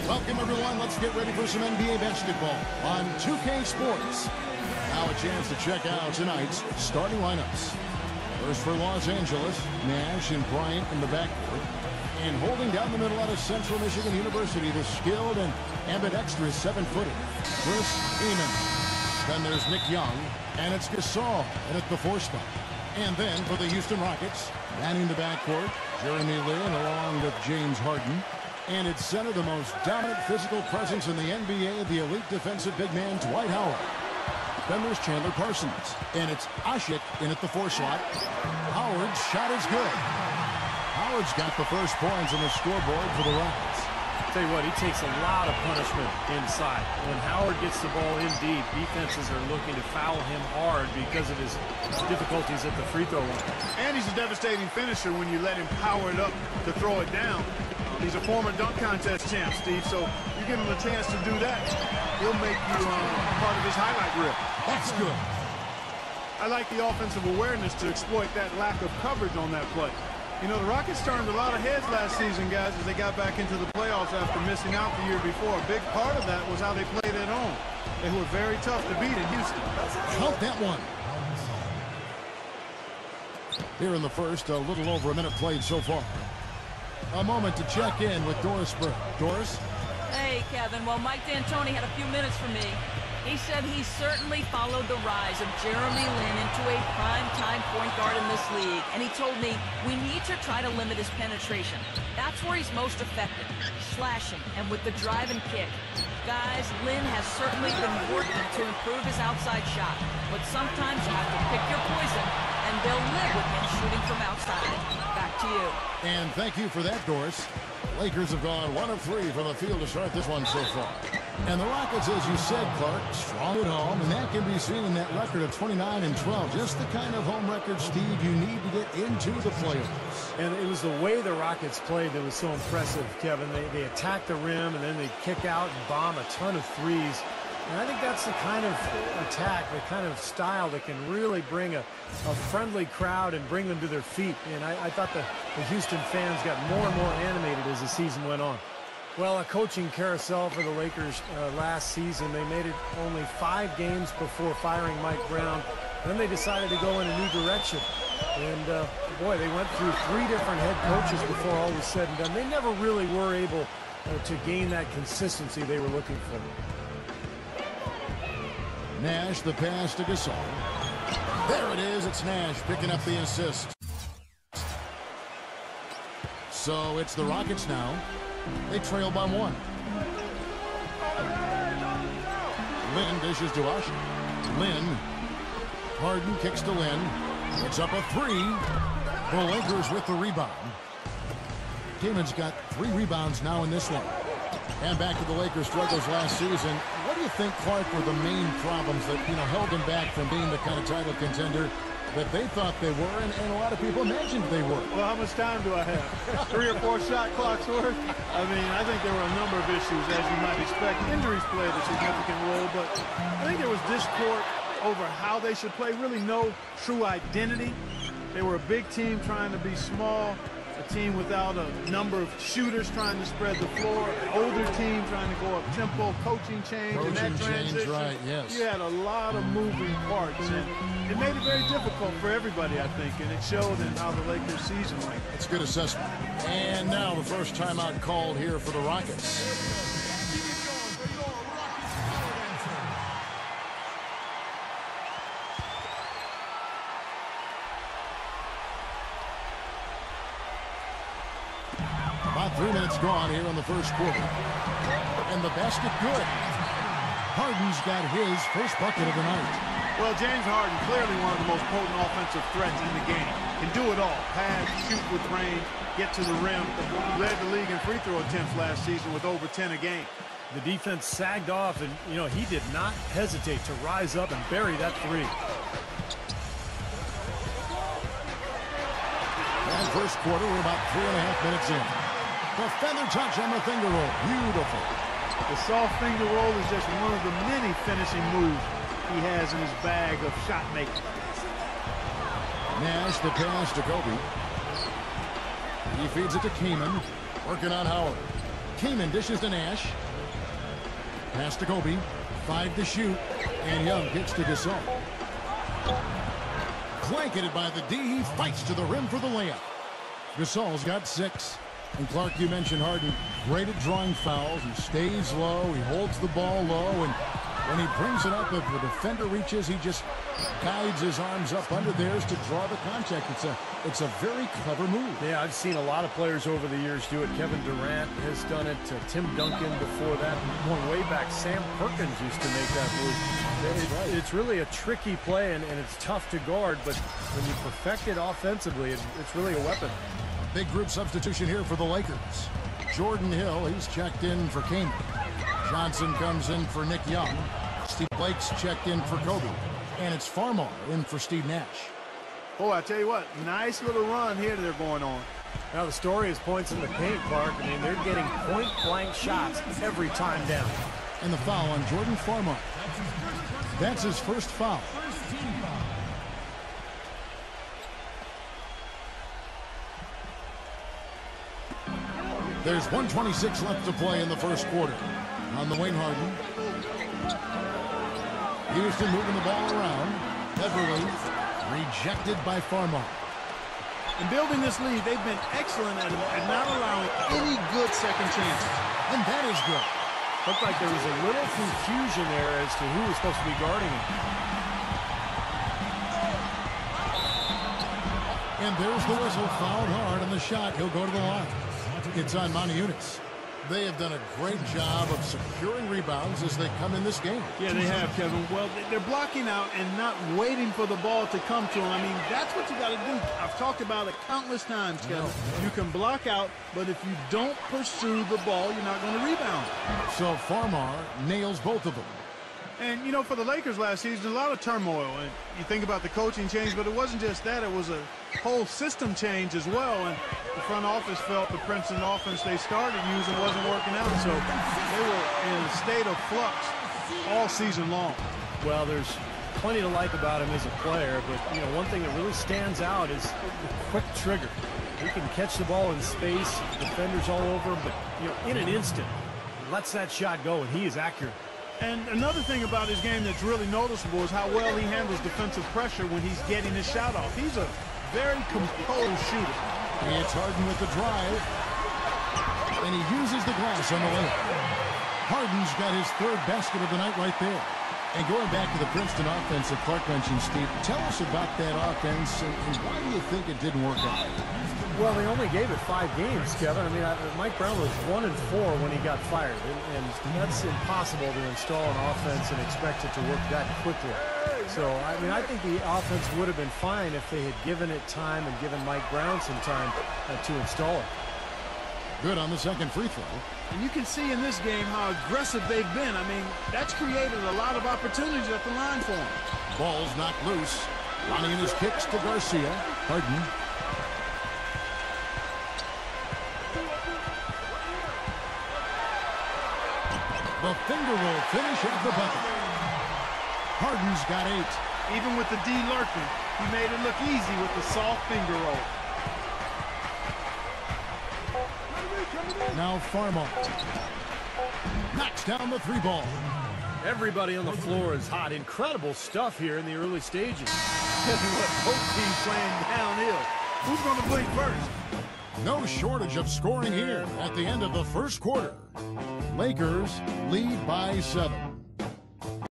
Welcome, everyone. Let's get ready for some NBA basketball on 2K Sports. Now a chance to check out tonight's starting lineups. First for Los Angeles, Nash and Bryant in the backcourt. And holding down the middle out of Central Michigan University, the skilled and ambidextrous 7-footer, Chris Eamon. Then there's Nick Young, and it's Gasol in at the 4 spot. And then for the Houston Rockets, manning the backcourt, Jeremy Lin along with James Harden. And it's center, the most dominant physical presence in the NBA, the elite defensive big man, Dwight Howard. Then there's Chandler Parsons, and it's Ashik in at the 4 slot. Howard's shot is good. Howard's got the first points on the scoreboard for the Rockets. Tell you what, he takes a lot of punishment inside. When Howard gets the ball in deep, defenses are looking to foul him hard because of his difficulties at the free throw line. And he's a devastating finisher when you let him power it up to throw it down. He's a former dunk contest champ, Steve, so you give him a chance to do that, he'll make you part of his highlight reel. That's good. I like the offensive awareness to exploit that lack of coverage on that play. You know, the Rockets turned a lot of heads last season, guys, as they got back into the playoffs after missing out the year before. A big part of that was how they played at home. They were very tough to beat in Houston. Count that one. Here in the first, a little over a minute played so far. A moment to check in with Doris Burke. Doris? Hey, Kevin. Well, Mike D'Antoni had a few minutes for me. He said he certainly followed the rise of Jeremy Lin into a prime-time point guard in this league. And he told me we need to try to limit his penetration. That's where he's most effective, slashing and with the drive and kick. Guys, Lin has certainly been working to improve his outside shot. But sometimes you have to pick your poison, and they'll live with him shooting from outside. Back to you. And thank you for that, Doris. Lakers have gone 1 of 3 from the field to start this one so far. And the Rockets, as you said, Clark, strong at home, and that can be seen in that record of 29-12. Just the kind of home record, Steve, you need to get into the playoffs. And it was the way the Rockets played that was so impressive, Kevin. They attack the rim, and then they kick out and bomb a ton of threes. And I think that's the kind of attack, the kind of style that can really bring a friendly crowd and bring them to their feet. And I thought the Houston fans got more and more animated as the season went on. Well, a coaching carousel for the Lakers last season. They made it only 5 games before firing Mike Brown. Then they decided to go in a new direction. And, boy, they went through 3 different head coaches before all was said and done. They never really were able to gain that consistency they were looking for. Nash, the pass to Gasol. There it is. It's Nash picking up the assist. So it's the Rockets now. They trail by 1. Lin dishes to Ash. Lin. Harden kicks to Lin. It's up a 3. The Lakers with the rebound. Damon's got 3 rebounds now in this one. And back to the Lakers' struggles last season. What do you think, Clark, were the main problems that, held them back from being the kind of title contender that they thought they were, and a lot of people imagined they were? Well, how much time do I have? 3 or 4 shot clocks worth? I mean, I think there were a number of issues, as you might expect. Injuries played a significant role, but I think there was discord over how they should play, really no true identity. They were a big team trying to be small, a team without a number of shooters trying to spread the floor, an older team trying to go up tempo, coaching change, and that transition. Right, yes. You had a lot of moving parts, and it made it very difficult for everybody, I think, and it showed in how the Lakers season went. That's a good assessment. And now the first timeout called here for the Rockets. About 3 minutes gone here in the first quarter. And the basket good. Harden's got his first bucket of the night. Well, James Harden, clearly one of the most potent offensive threats in the game. Can do it all. Pass, shoot with range, get to the rim. He led the league in free throw attempts last season with over 10 a game. The defense sagged off, and, he did not hesitate to rise up and bury that 3. And first quarter, we're about 3.5 minutes in. The feather touch on the finger roll. Beautiful. The soft finger roll is just one of the many finishing moves he has in his bag of shot making. Nash, the pass to Kobe. He feeds it to Keenan. Working on Howard. Kaman dishes to Nash. Pass to Kobe. 5 to shoot. And Young gets to Gasol. Blanketed by the D. He fights to the rim for the layup. Gasol's got 6. And Clark, you mentioned Harden, great at drawing fouls. He stays low. He holds the ball low. And when he brings it up, if the defender reaches, he just guides his arms up under theirs to draw the contact. It's a very clever move. Yeah, I've seen a lot of players over the years do it. Kevin Durant has done it. Tim Duncan before that. Going way back, Sam Perkins used to make that move. It's really a tricky play, and it's tough to guard, but when you perfect it offensively, it's really a weapon. Big group substitution here for the Lakers. Jordan Hill, he's checked in for Kaman. Johnson comes in for Nick Young. Steve Blake's checked in for Kobe. And it's Farmar in for Steve Nash. Oh, I tell you what, nice little run here they're going on. Now the story is points in the paint, Clark. I mean, they're getting point-blank shots every time down. And the foul on Jordan Farmar. That's his first foul. There's 1:26 left to play in the first quarter. On the wing, Harden. Houston moving the ball around. Beverly rejected by Farmar. In building this lead, they've been excellent at not allowing any good second chances. And that is good. Looked like there was a little confusion there as to who was supposed to be guarding him. And there's the whistle. Fouled hard on the shot. He'll go to the line. It's on Monteunitas. They have done a great job of securing rebounds as they come in this game. Yeah, they have, Kevin. Well, they're blocking out and not waiting for the ball to come to them. I mean, that's what you got to do. I've talked about it countless times, Kevin. You can block out, but if you don't pursue the ball, you're not going to rebound. So Farmar nails both of them. And, you know, for the Lakers last season, a lot of turmoil. And you think about the coaching change, but it wasn't just that. It was a whole system change as well. And the front office felt the Princeton offense they started using wasn't working out. So they were in a state of flux all season long. Well, there's plenty to like about him as a player, but, you know, one thing that really stands out is the quick trigger. He can catch the ball in space, defenders all over him, but, you know, in an instant, lets that shot go, and he is accurate. And another thing about his game that's really noticeable is how well he handles defensive pressure when he's getting his shot off. He's a very composed shooter. It's Harden with the drive. And he uses the glass on the layup. Harden's got his third basket of the night right there. And going back to the Princeton offense that Clark mentioned, Steve, tell us about that offense and why do you think it didn't work out? Well, they only gave it 5 games, Kevin. I mean, Mike Brown was 1-4 when he got fired, and that's impossible to install an offense and expect it to work that quickly. So, I mean, I think the offense would have been fine if they had given it time and given Mike Brown some time to install it. Good on the second free throw. And you can see in this game how aggressive they've been. I mean, that's created a lot of opportunities at the line for them. Ball's knocked loose. Running in his kicks to Garcia. Harden. The finger roll finish at the bucket. Harden's got 8. Even with the D lurking, he made it look easy with the soft finger roll. Now Farmar knocks down the 3 ball. Everybody on the floor is hot. Incredible stuff here in the early stages. Tell you what, both teams playing downhill. Who's going to blink first? No shortage of scoring here at the end of the first quarter. Lakers lead by 7.